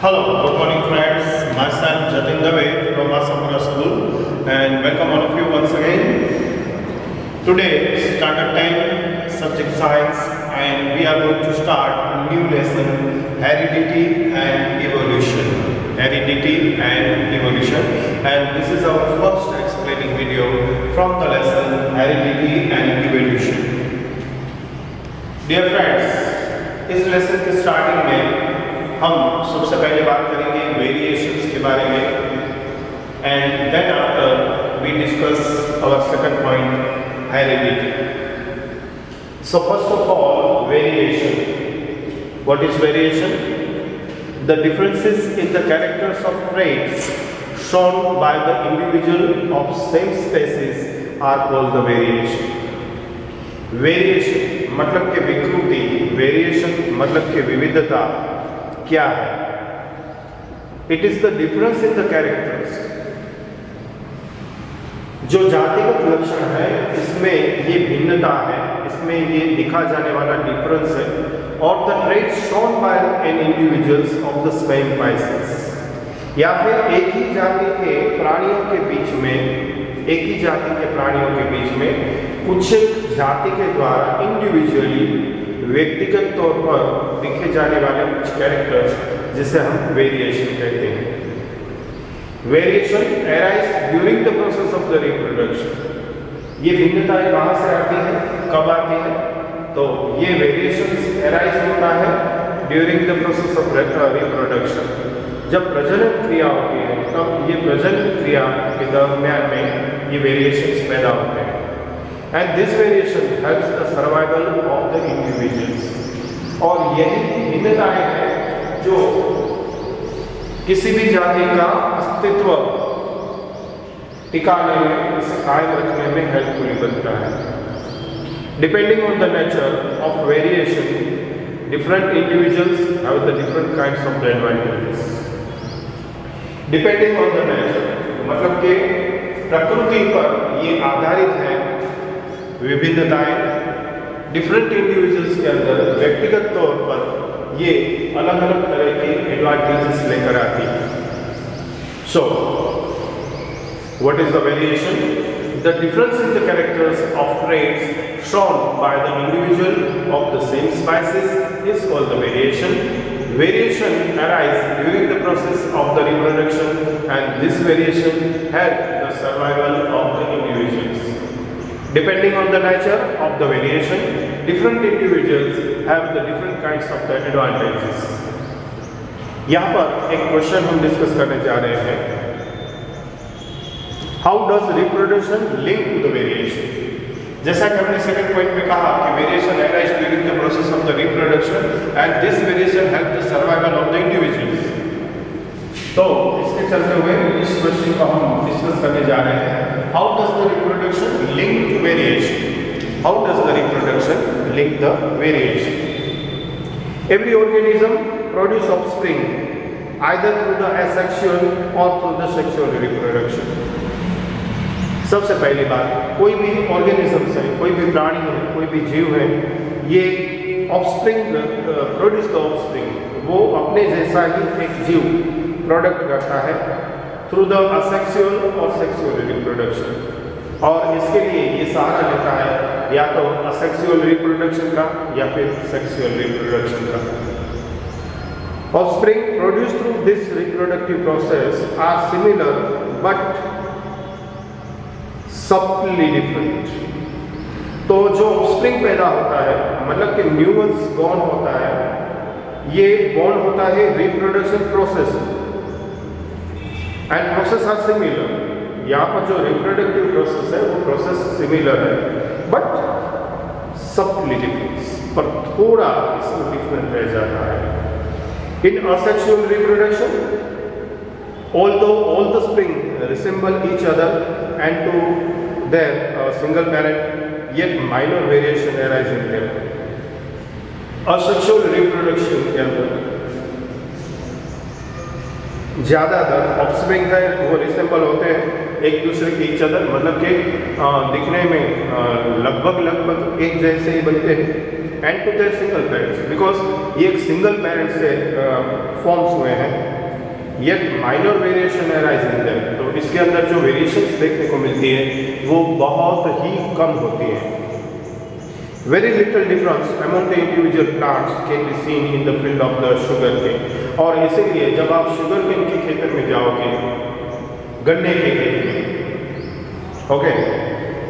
Hello, good morning friends. Myself Jatin Dave from Asapura School and welcome all of you once again. Today standard 10 subject science and we are going to start a new lesson, heredity and evolution. Heredity and evolution, and this is our first explaining video from the lesson heredity and evolution. Dear friends, इस lesson के starting में हम सबसे पहले बात करेंगे variations के बारे में and then after we discuss our second point heredity. So first of all variation. What is variation? The differences in the characters of traits shown by the individual of same species are called the variation. Variation मतलब कि विकृति, variation मतलब कि विविधता क्या है? It is the difference in the characters. जो जातिगत लक्षण है इसमें ये भिन्नता है, इसमें ये दिखा जाने वाला डिफरेंस है. और the traits shown by an individuals of the same species, या फिर एक ही जाति के प्राणियों के बीच में, एक ही जाति के प्राणियों के बीच में कुछ जाति के द्वारा इंडिविजुअली व्यक्तिगत तौर पर दिखे जाने वाले कुछ कैरेक्टर्स जिसे हम वेरिएशन कहते हैं. Variation arise during the process of the reproduction. ये भिन्नताएं कहाँ से आती है, कब आती है? तो ये वेरिएशन अराइज होता है during the process of reproduction. जब प्रजनन क्रिया होती है तब ये प्रजनन क्रिया के दरम्यान में ये वेरिएशंस पैदा होते हैं. And this variation helps the survival of the individuals. और यही भिन्नताएं हैं जो किसी भी जाति का अस्तित्व टिकाने में, इसे कायम रखने में हेल्पफुल बनता है. Depending on the nature of variation, different individuals have the different kinds of the advantages. Depending on the nature मतलब कि प्रकृति पर ये आधारित है विभिन्नताएं. डिफरेंट इंडिविजुअल्स के अंदर व्यक्तिगत तौर पर ये अलग अलग तरह की एडवांटेजेस लेकर आती है. So what is the variation? The difference in the characters of traits shown by the individual of the same species is called the variation. Variation arises during the process of the reproduction, and this variation helps the survival of the individuals. Depending on the nature of the variation, different individuals have the different kinds of the advantages. यहाँ पर एक question हम discuss करने जा रहे हैं. How does reproduction link to the variation? जैसा कि हमने सेकंड पॉइंट में कहा कि variation arise during the process of the reproduction and this variation help the survival of the individuals. तो इसके चलते हुए इस क्वेश्चन को हम डिस्कस करने जा रहे हैं. How does the reproduction link to variation? How does the reproduction link the variation? Every organism produce offspring either through the asexual or through the sexual reproduction. सबसे पहली बात, कोई भी ऑर्गेनिज्म है, कोई भी प्राणी है, कोई भी जीव है, ये ऑफस्प्रिंग प्रोड्यूस द ऑफस्प्रिंग, वो अपने जैसा ही एक जीव प्रोडक्ट करता है through the asexual or sexual reproduction. और इसके लिए ये सहारा लेता है या तो असेक्सुअल रिप्रोडक्शन का या फिर सेक्सुअल रिप्रोडक्शन का. Offspring produce through this reproductive process are similar but subtly different. तो जो ऑफस्प्रिंग पैदा होता है मतलब कि न्यूअन्स बॉर्न होता है, ये बॉर्न होता है reproduction process and process are similar. यहाँ पर जो रिप्रोडक्टिव प्रोसेस है वो प्रोसेस सिमिलर है बट सबली डिफरेंस, पर थोड़ा इसमें डिफरेंट रह जाता है. In asexual reproduction although all the spring resemble each other and to their single parent, yet minor variation arise in them. Asexual reproduction के अंदर ज़्यादातर ऑफस्प्रिंग है वो रिसेंबल होते हैं एक दूसरे के ईच अदर, मतलब कि दिखने में लगभग एक जैसे ही बनते हैं, and to their single parents, because ये एक सिंगल पेरेंट से फॉर्म्स हुए हैं, yet minor variation arise in them, तो इसके अंदर जो वेरिएशंस देखने को मिलती है वो बहुत ही कम होती है। Very little difference among the individual plants can be seen in the field of the sugar cane, और इसीलिए जब आप शुगर केन के खेत में जाओगे, गन्ने के खेत में, ओके,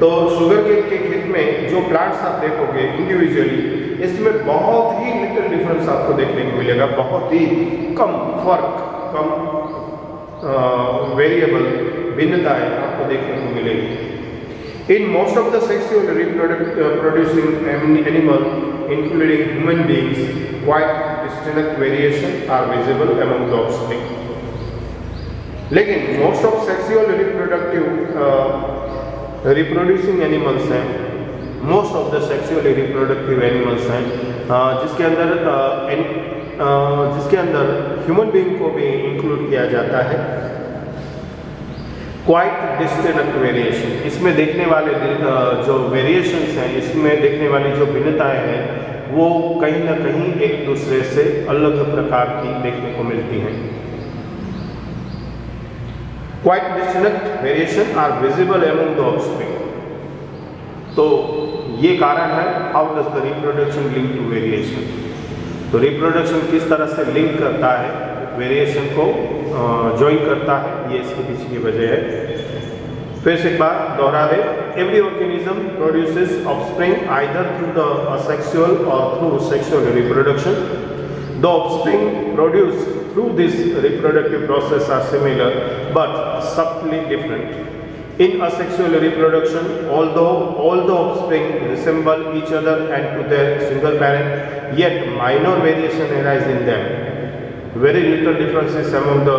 तो शुगर केन के खेत में जो प्लांट्स आप देखोगे इंडिविजुअली, इसमें बहुत ही लिटिल डिफरेंस आपको देखने को मिलेगा, बहुत ही कम फर्क, कम वेरिएबल भिन्नताएं आपको देखने को मिलेगी। In most of the sexual reproducing animals, including human beings, quite distinct variations are visible among the offspring. लेकिन most of sexual reproducing animals हैं, most of the sexually reproductive animals हैं, जिसके अंदर human being को भी include किया जाता है। क्वाइट डिस्टिंक्ट वेरिएशन, इसमें देखने वाले जो वेरिएशंस हैं, इसमें देखने वाली जो भिन्नताएं हैं, वो कहीं ना कहीं एक दूसरे से अलग प्रकार की देखने को मिलती हैं। Quite distinct variation are visible among the offspring, तो ये कारण है how does the reproduction link to variation, तो रिप्रोडक्शन किस तरह से लिंक करता है, वेरिएशन को ज्वाइन करता है, ये इसके पीछे की वजह है। फिर से एक बार दोहरा दे, every organism produces offspring either through the asexual और through sexual reproduction. The offspring produce through this reproductive process are similar but subtly different. In asexual reproduction, although all the offspring resemble each other and to their single parent, yet minor variation arise in them. Very little differences among the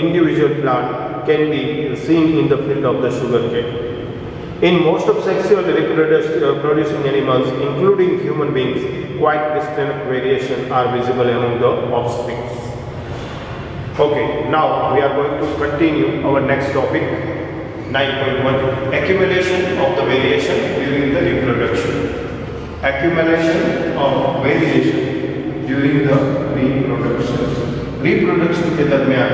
individual plant can be seen in the field of the sugarcane. In most of sexual reproducing animals, including human beings, quite distinct variation are visible among the offspring. Okay, now we are going to continue our next topic, 9.1, accumulation of the variation during the reproduction. Accumulation of variation during the reproduction. Reproduction के दरमियान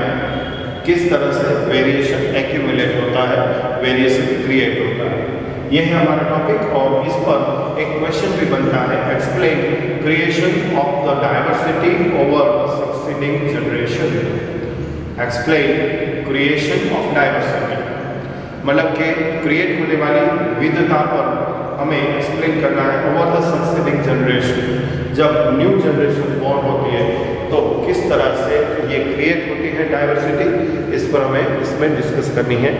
किस तरह से variation accumulate होता है, variation create होता है, यह है हमारा टॉपिक। और इस पर एक क्वेश्चन भी बनता है, explain creation of the diversity over succeeding generation. Explain creation of diversity, मतलब कि क्रिएट होने वाली विविधता पर हमें एक्सप्लेन करना है ओवर द सक्सीडिंग जनरेशन। जब न्यू जनरेशन बॉर्न होती है तो किस तरह से ये क्रिएट होती है डाइवर्सिटी, इस पर हमें इसमें डिस्कस करनी है।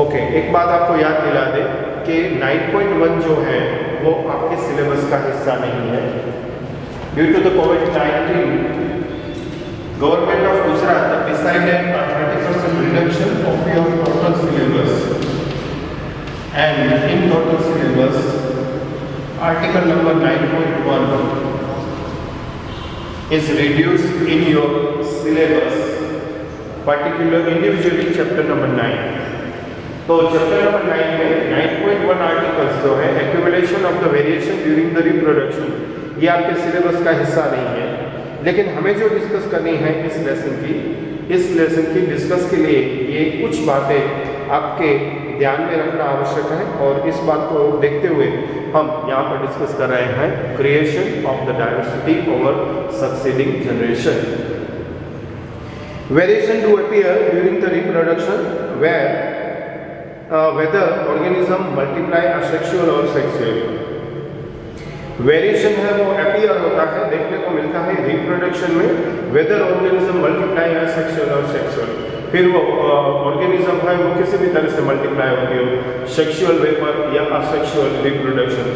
ओके, एक बात आपको याद दिला दे कि 9.1 जो है वो आपके सिलेबस का हिस्सा नहीं है। ड्यू टू द कोविड-19, government of Gujarat decided 30% reduction of your total syllabus, and in total syllabus article number 9.1 is reduced in your syllabus, particular individually chapter number 9. तो चैप्टर नंबर 9 में 9.1 आर्टिकल्स जो है accumulation of the variation during the reproduction, ये आपके syllabus का हिस्सा नहीं है। लेकिन हमें जो डिस्कस करनी है इस लेसन की डिस्कस के लिए ये कुछ बातें आपके ध्यान में रखना आवश्यक है, और इस बात को देखते हुए हम यहाँ पर डिस्कस कर रहे हैं creation of the diversity over succeeding generation. Variation do appear during the reproduction whether organism multiply asexual or sexual. Variation है वो अपीयर होता है, देखने को मिलता है रिप्रोडक्शन में, weather organism multiply asexual or sexual. फिर वो ऑर्गेनिज्म है वो किसी भी तरह से मल्टीप्लाई होती हो, सेक्सुअल वे पर या asexual reproduction.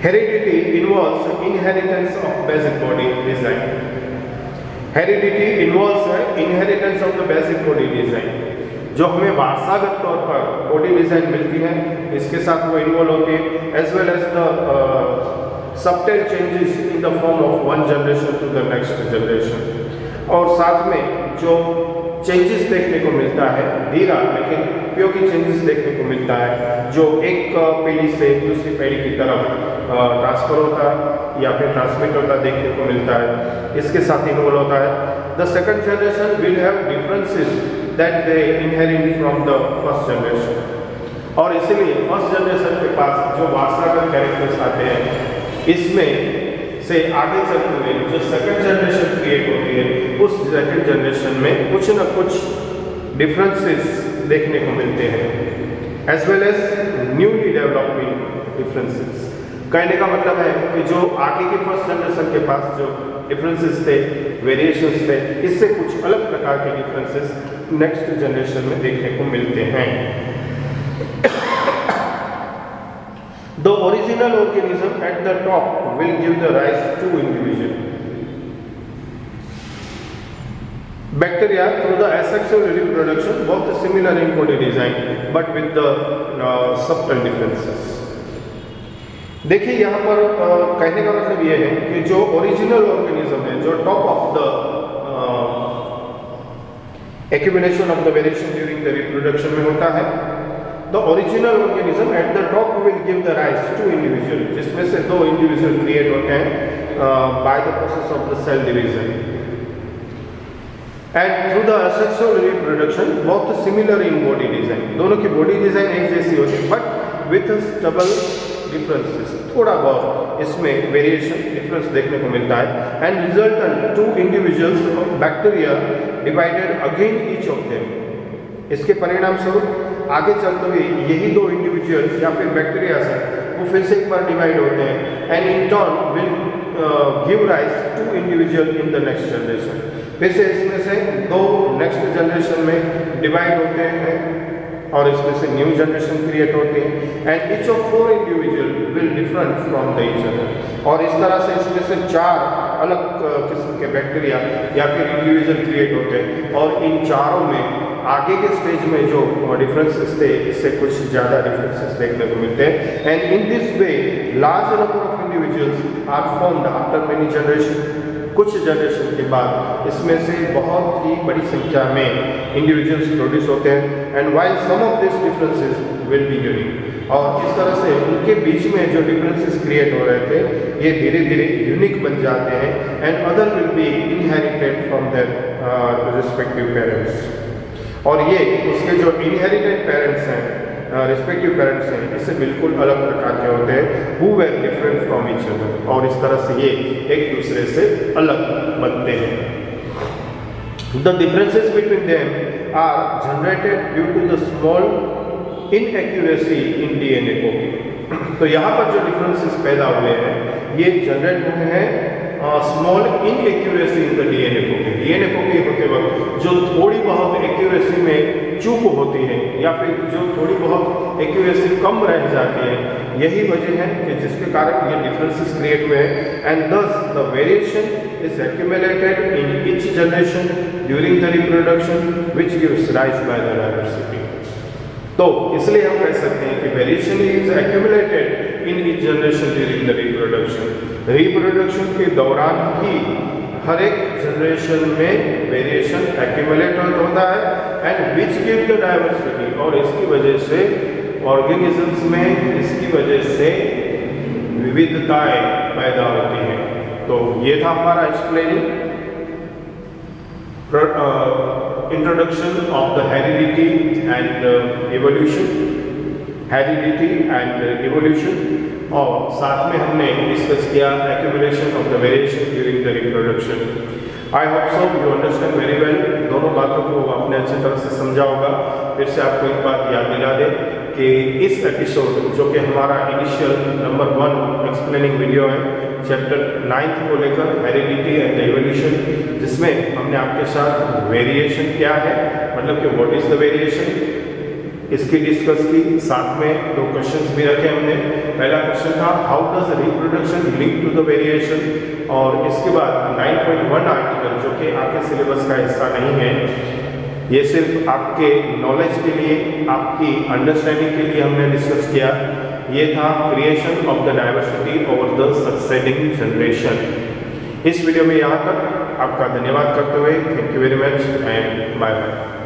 Heredity involves inheritance of basic body design. Heredity involves है inheritance of the basic body design, जो हमें वारसागत तौर पर बॉडी डिजाइन मिलती है, इसके साथ वो इन्वॉल्व होती है, as well as the subtle changes in the form of one generation to the next generation. और साथ में जो चेंजेस देखने को मिलता है, धीरा लेकिन उपयोगी चेंजेस देखने को मिलता है, जो एक पीढ़ी से दूसरी पीढ़ी की तरफ ट्रांसफर होता है या फिर ट्रांसमिट होता देखने को मिलता है, इसके साथ इन्वॉल्व होता है। The second generation will have differences that they inherit from the first generation, और इसीलिए फर्स्ट जनरेशन के पास जो वारसागत कैरेक्टर्स आते हैं, इसमें से आगे चलते हुए जो सेकंड जनरेशन क्रिएट होती है, उस सेकंड जनरेशन में कुछ न कुछ डिफरेंसेस देखने को मिलते हैं, as well as newly developing differences. कहने का मतलब है कि जो आगे के फर्स्ट जनरेशन के पास जो डिफरेंसेस थे, वेरिएशंस थे, इससे कुछ अलग प्रकार के डिफरेंसेस नेक्स्ट जनरेशन में देखने को मिलते हैं। The original organism at the top will give the rise to individual. Bacteria through the asexual reproduction both similar in body design but with the subtle differences. देखिए यहाँ पर कहने का मतलब ये है कि जो ओरिजिनल ऑर्गेनिज्म है, जो top of the accumulation of the variation during the reproduction में होता है, the original organism at the top will give the rise to individual, जिसमें से दो इंडिविजुअल क्रिएट होते हैं by the process of the cell division, and through the asexual reproduction both similar in body design, दोनों की body design एक जैसी होती है बट विथ स्टबल डिफरेंसेस, थोड़ा बहुत इसमें वेरिएशन डिफरेंस देखने को मिलता है, and resultant two individuals of bacteria divided again each of them, इसके परिणाम स्वरूप आगे चलते हुए यही दो इंडिविजुअल्स या फिर बैक्टीरिया से वो फिर से एक बार डिवाइड होते हैं, and in turn will give rise to individual in the next generation, फिर से इसमें से दो नेक्स्ट जनरेशन में डिवाइड होते हैं और इसमें से न्यू जनरेशन क्रिएट होती है, and each of 4 individual will different from the each other, और इस तरह से इसमें से 4 अलग किस्म के बैक्टीरिया या फिर इंडिविजुअल क्रिएट होते हैं, और इन चारों में आगे के स्टेज में जो डिफरेंसेस थे इससे कुछ ज़्यादा डिफरेंसेस देखने को मिलते हैं, and in this way large number of individuals are formed after many generation, कुछ जनरेशन के बाद इसमें से बहुत ही बड़ी संख्या में इंडिविजुअल्स प्रोड्यूस होते हैं, and while some of this differences will be unique, और इस तरह से उनके बीच में जो डिफरेंसेस क्रिएट हो रहे थे ये धीरे धीरे यूनिक बन जाते हैं, and other will be inherited from their respective parents, और ये उसके जो इनहेरिटेड पेरेंट्स हैं, रिस्पेक्टिव पेरेंट्स हैं, इससे बिल्कुल अलग प्रकार के होते हैं, who were different from each other, और इस तरह से ये एक दूसरे से अलग बनते हैं। The differences between them are generated due to the small inaccuracy in DNA copy, तो यहाँ पर जो डिफरेंसेस पैदा हुए हैं ये जनरेट हुए हैं small inaccuracy in the DNA copy, DNA copy होते वक्त जो थोड़ी बहुत एक्यूरेसी में चूक होती है या फिर जो थोड़ी बहुत एक्यूरेसी कम रह जाती है, यही वजह है कि जिसके कारण ये डिफरेंसेस क्रिएट हुए हैं, एंड दस the variation is accumulated in each generation during the reproduction which gives rise by the diversity. तो इसलिए हम कह सकते हैं कि variation is accumulated in each generation during the reproduction, reproduction के दौरान ही हर एक जनरेशन में वेरिएशन एक्यूमुलेट होता है, and which give the diversity, और इसकी वजह से ऑर्गेनिजम्स में इसकी वजह से विविधताएं पैदा होती हैं। तो ये था हमारा explaining introduction of the heredity and evolution, heredity and evolution, और साथ में हमने डिस्कस किया accumulation of the variation during the reproduction. I hope so you understand very well, दोनों बातों को आपने अच्छी तरह से समझा होगा। फिर से आपको एक बात याद दिला दें कि इस एपिसोड जो कि हमारा इनिशियल नंबर 1 एक्सप्लेनिंग वीडियो है चैप्टर 9 को लेकर हेरिडिटी एंड इवोल्यूशन, जिसमें हमने आपके साथ वेरिएशन क्या है, मतलब कि व्हाट इज द वेरिएशन, इसकी डिस्कस की, साथ में 2 क्वेश्चंस भी रखे हमने। पहला क्वेश्चन था how does reproduction link to the variation, और इसके बाद 9.1 आर्टिकल जो कि आपके सिलेबस का हिस्सा नहीं है, ये सिर्फ आपके नॉलेज के लिए, आपकी अंडरस्टैंडिंग के लिए हमने डिस्कस किया। ये था creation of the diversity over the succeeding generation. इस वीडियो में यहाँ तक आपका धन्यवाद करते हुए thank you very much and bye bye.